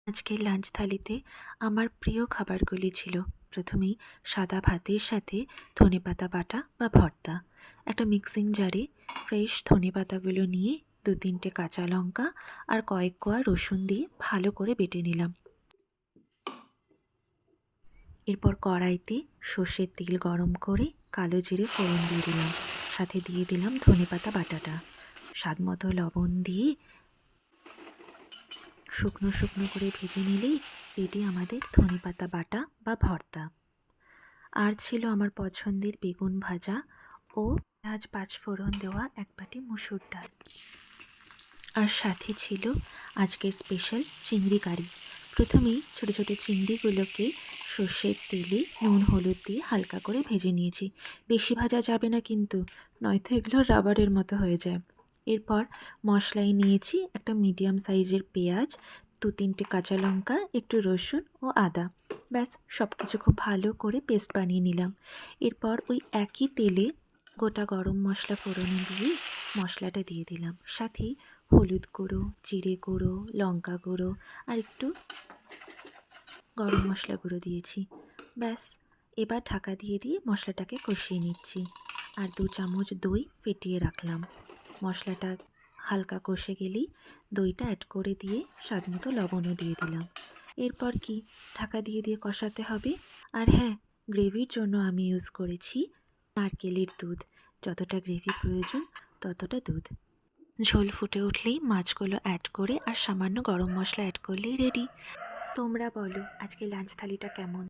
আজকের লাঞ্চ থালিতে আমার প্রিয় খাবারগুলি ছিল প্রথমেই সাদা ভাতের সাথে ধনেপাতা বাটা বা ভর্তা। একটা মিক্সিং জারে ফ্রেশ ধনেপাতাগুলো নিয়ে 2-3টে কাঁচা লঙ্কা আর কয়েক কোয়া রসুন দিয়ে ভালো করে বেটে নিলাম। এরপর কড়াইতে সর্ষের তেল গরম করে কালো জিরে ফোড়ন দিয়ে দিলাম, সাথে দিয়ে দিলাম ধনেপাতা বাটাটা। স্বাদমতো লবণ দিয়ে শুকনো শুকনো করে ভেজে নিলেই রেডি আমাদের ধনেপাতা বাটা বা ভর্তা। আর ছিল আমার পছন্দের বেগুন ভাজা ও পেঁয়াজ পাঁচফোড়ন দেওয়া এক বাটি মুসুর ডাল। আর সাথে ছিল আজকের স্পেশাল চিংড়ি কারি। প্রথমেই ছোটো ছোটো চিংড়িগুলোকে সর্ষের তেলে নুন হলুদ দিয়ে হালকা করে ভেজে নিয়েছি। বেশি ভাজা যাবে না কিন্তু, নয়তো এগুলো রাবারের মতো হয়ে যায়। এরপর মশলায় নিয়েছি একটা মিডিয়াম সাইজের পেঁয়াজ, 2-3টে কাঁচা লঙ্কা, একটু রসুন ও আদা। ব্যাস সব কিছু খুব ভালো করে পেস্ট বানিয়ে নিলাম। এরপর ওই একই তেলে গোটা গরম মশলা ফোড়নে দিয়ে মশলাটা দিয়ে দিলাম, সাথেই হলুদ গুঁড়ো, জিরে গুঁড়ো, লঙ্কা গুঁড়ো আর একটু গরম মশলা গুঁড়ো দিয়েছি। ব্যাস এবার ঢাকা দিয়ে দিয়ে মশলাটাকে কষিয়ে নিচ্ছি। আর 2 চামচ দই ফেটিয়ে রাখলাম। মশলাটা হালকা কষে গেলেই দইটা অ্যাড করে দিয়ে স্বাদমতো লবণও দিয়ে দিলাম। এরপর কি ঢাকা দিয়ে দিয়ে কষাতে হবে। আর হ্যাঁ, গ্রেভির জন্য আমি ইউজ করেছি নারকেলের দুধ। যতটা গ্রেভি প্রয়োজন ততটা দুধ। ঝোল ফুটে উঠলেই মাছগুলো অ্যাড করে আর সামান্য গরম মশলা অ্যাড করলেই রেডি। তোমরা বলো আজকে লাঞ্চ থালিটা কেমন?